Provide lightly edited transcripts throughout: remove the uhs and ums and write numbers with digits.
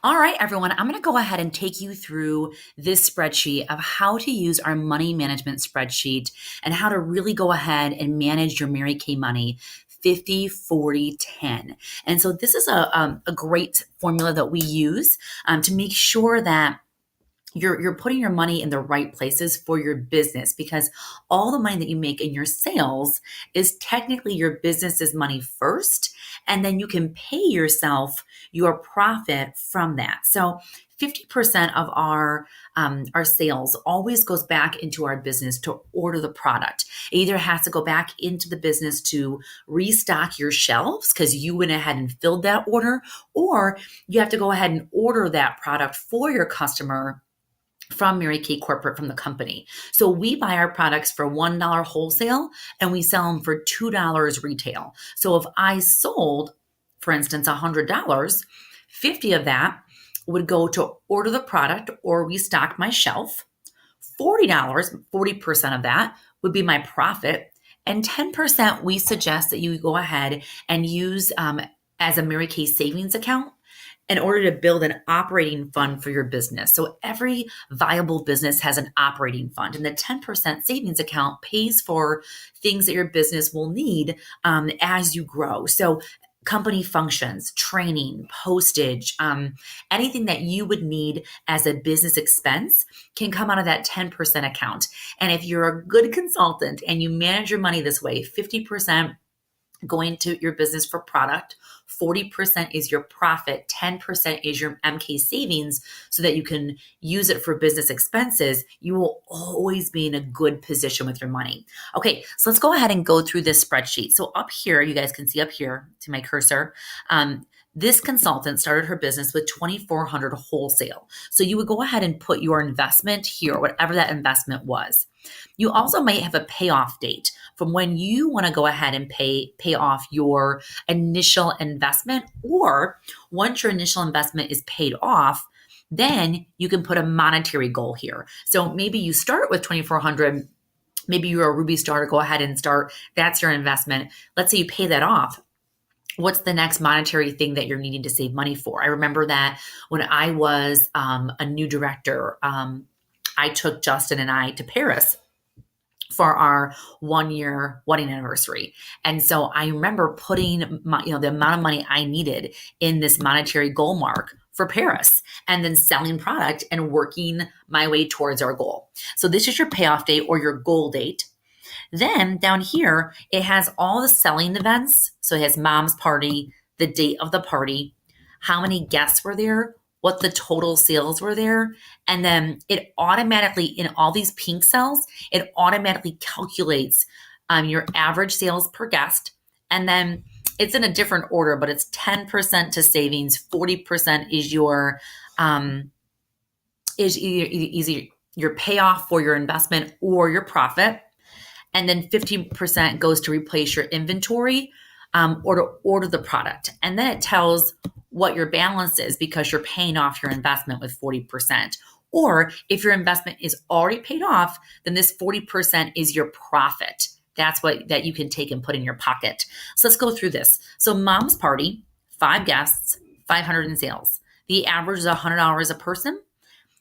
All right, everyone, I'm going to go ahead and take you through this spreadsheet of how to use our money management spreadsheet and how to really go ahead and manage your Mary Kay money 50, 40, 10. And so this is a great formula that we use to make sure that you're putting your money in the right places for your business because all the money that you make in your sales is technically your business's money first, and then you can pay yourself your profit from that. So 50% of our sales always goes back into our business to order the product. It either has to go back into the business to restock your shelves because you went ahead and filled that order, or you have to go ahead and order that product for your customer from Mary Kay Corporate, from the company. So we buy our products for $1 wholesale and we sell them for $2 retail. So if I sold, for instance, $100, 50 of that would go to order the product or restock my shelf. $40, 40% of that would be my profit. And 10% we suggest that you go ahead and use as a Mary Kay savings account in order to build an operating fund for your business. So every viable business has an operating fund, and the 10% savings account pays for things that your business will need as you grow. So company functions, training, postage, anything that you would need as a business expense can come out of that 10% account. And if you're a good consultant and you manage your money this way, 50% going to your business for product, 40% is your profit, 10% is your MK savings so that you can use it for business expenses, you will always be in a good position with your money. Okay, so let's go ahead and go through this spreadsheet. So up here, you guys can see up here to my cursor, this consultant started her business with 2,400 wholesale. So you would go ahead and put your investment here, whatever that investment was. You also might have a payoff date from when you want to go ahead and pay off your initial investment, or once your initial investment is paid off, then you can put a monetary goal here. So maybe you start with 2,400. Maybe you're a Ruby starter, go ahead and start. That's your investment. Let's say you pay that off. What's the next monetary thing that you're needing to save money for? I remember that when I was a new director, I took Justin and I to Paris for our 1 year wedding anniversary. And so I remember putting the amount of money I needed in this monetary goal mark for Paris, and then selling product and working my way towards our goal. So this is your payoff date or your goal date. Then down here, it has all the selling events. So it has mom's party, the date of the party, how many guests were there, what the total sales were there. And then it automatically, in all these pink cells, it automatically calculates your average sales per guest. And then it's in a different order, but it's 10% to savings, 40% is your either your payoff for your investment or your profit. And then 50% goes to replace your inventory or to order the product. And then it tells what your balance is because you're paying off your investment with 40%. Or if your investment is already paid off, then this 40% is your profit. That's what that you can take and put in your pocket. So let's go through this. So mom's party, 5 guests, 500 in sales. The average is $100 a person.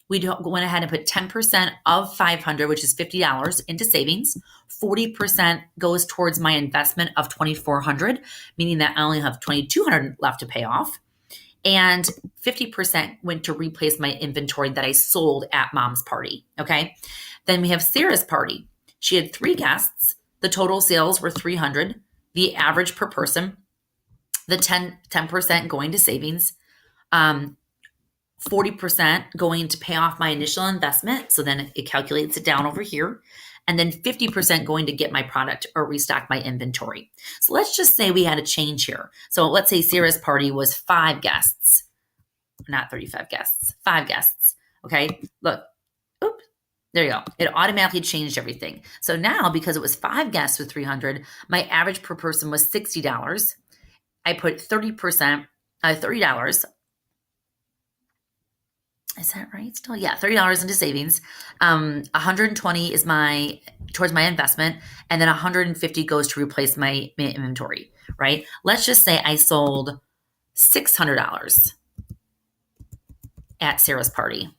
We went ahead and put 10% of 500, which is $50, into savings. 40% goes towards my investment of 2,400, meaning that I only have 2,200 left to pay off. And 50% went to replace my inventory that I sold at mom's party. Okay. Then we have Sarah's party. She had 3 guests. The total sales were 300. The average per person, the 10% going to savings. 40% going to pay off my initial investment. So then it calculates it down over here. And then 50% going to get my product or restock my inventory. So let's just say we had a change here. So let's say Sarah's party was 5 guests, not 35 guests, 5 guests. Okay, look, oops, there you go. It automatically changed everything. So now, because it was 5 guests with 300, my average per person was $60. I put 30%, $30. Is that right still? Yeah, $30 into savings. 120 is towards my investment, and then 150 goes to replace my inventory, right? Let's just say I sold $600. at Sarah's party.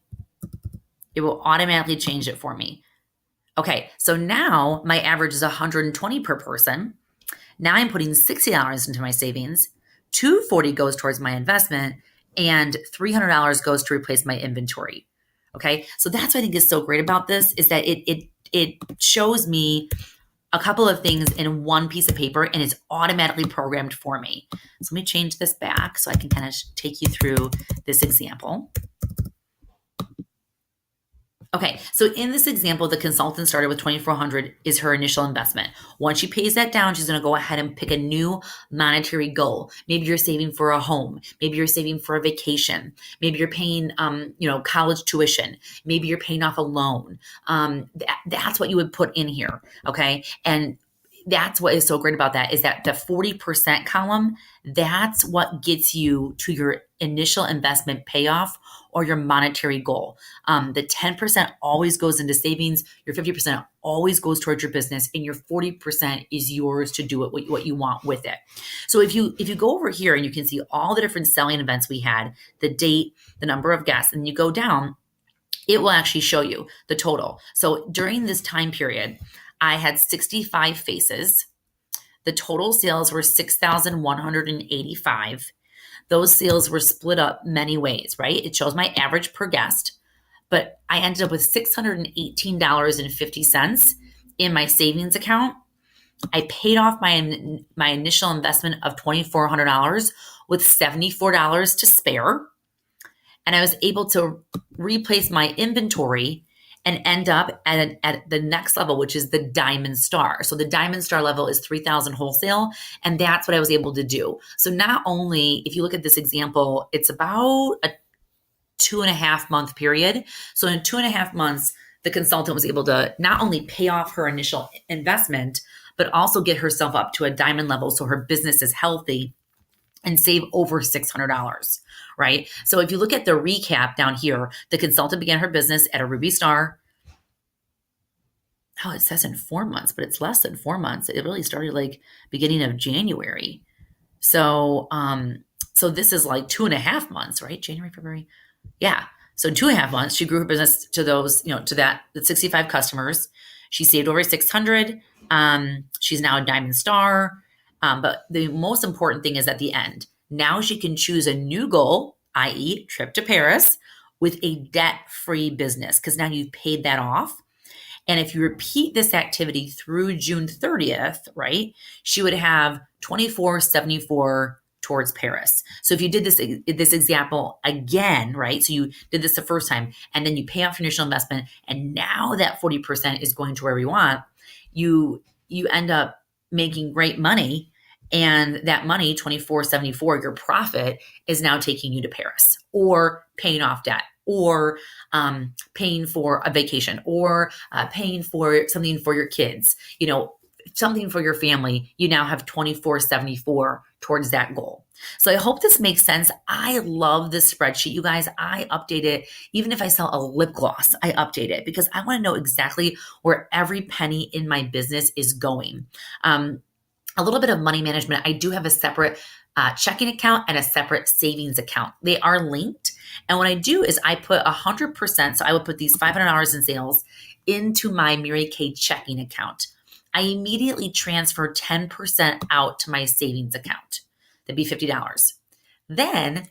It will automatically change it for me. Okay, so now my average is 120 per person. Now I'm putting $60 into my savings, $240 goes towards my investment, and $300 goes to replace my inventory. Okay, so that's what I think is so great about this is that it shows me a couple of things in one piece of paper and it's automatically programmed for me. So let me change this back so I can kind of take you through this example. Okay, so in this example, the consultant started with $2,400 is her initial investment. Once she pays that down, she's going to go ahead and pick a new monetary goal. Maybe you're saving for a home. Maybe you're saving for a vacation. Maybe you're paying, college tuition. Maybe you're paying off a loan. That's what you would put in here. Okay, and that's what is so great about that is that the 40% column, that's what gets you to your initial investment payoff or your monetary goal. The 10% always goes into savings. Your 50% always goes towards your business, and your 40% is yours to do it what you want with it. So if you go over here and you can see all the different selling events we had, the date, the number of guests, and you go down, it will actually show you the total. So during this time period, I had 65 faces. The total sales were 6,185. Those sales were split up many ways, right? It shows my average per guest, but I ended up with $618.50 in my savings account. I paid off my initial investment of $2,400 with $74 to spare. And I was able to replace my inventory and end up at the next level, which is the Diamond Star. So the Diamond Star level is 3,000 wholesale, and that's what I was able to do. So not only, if you look at this example, it's about a 2.5 month period. So in 2.5 months, the consultant was able to not only pay off her initial investment, but also get herself up to a diamond level so her business is healthy and save over $600, right? So if you look at the recap down here, the consultant began her business at a Ruby Star. Oh, it says in 4 months, but it's less than 4 months. It really started like beginning of January. So, so this is like 2.5 months, right? January, February. Yeah. So in 2.5 months, she grew her business to those, to the 65 customers. She saved over 600. She's now a Diamond Star. But the most important thing is at the end. Now she can choose a new goal, i.e. trip to Paris, with a debt-free business because now you've paid that off. And if you repeat this activity through June 30th, right, she would have $2,474 towards Paris. So if you did this example again, right, so you did this the first time and then you pay off your initial investment and now that 40% is going to where we want, you end up making great money, and that money, $2,474, your profit is now taking you to Paris or paying off debt or paying for a vacation or paying for something for your kids, something for your family. You now have $2,474 towards that goal. So I hope this makes sense. I love this spreadsheet, you guys. I update it. Even if I sell a lip gloss, I update it because I want to know exactly where every penny in my business is going. A little bit of money management. I do have a separate checking account and a separate savings account. They are linked. And what I do is I put 100%. So I would put these $500 in sales into my Mary Kay checking account. I immediately transfer 10% out to my savings account. That'd be $50. Then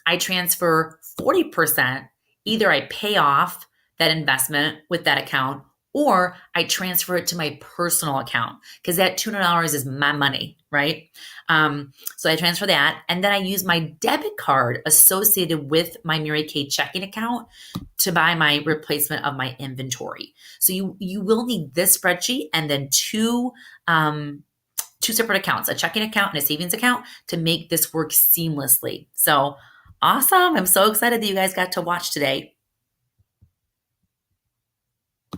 I transfer 40%. Either I pay off that investment with that account or I transfer it to my personal account because that $200 is my money, right? So I transfer that. And then I use my debit card associated with my Mary Kay checking account to buy my replacement of my inventory. So you will need this spreadsheet and then two separate accounts, a checking account and a savings account to make this work seamlessly. So awesome. I'm so excited that you guys got to watch today.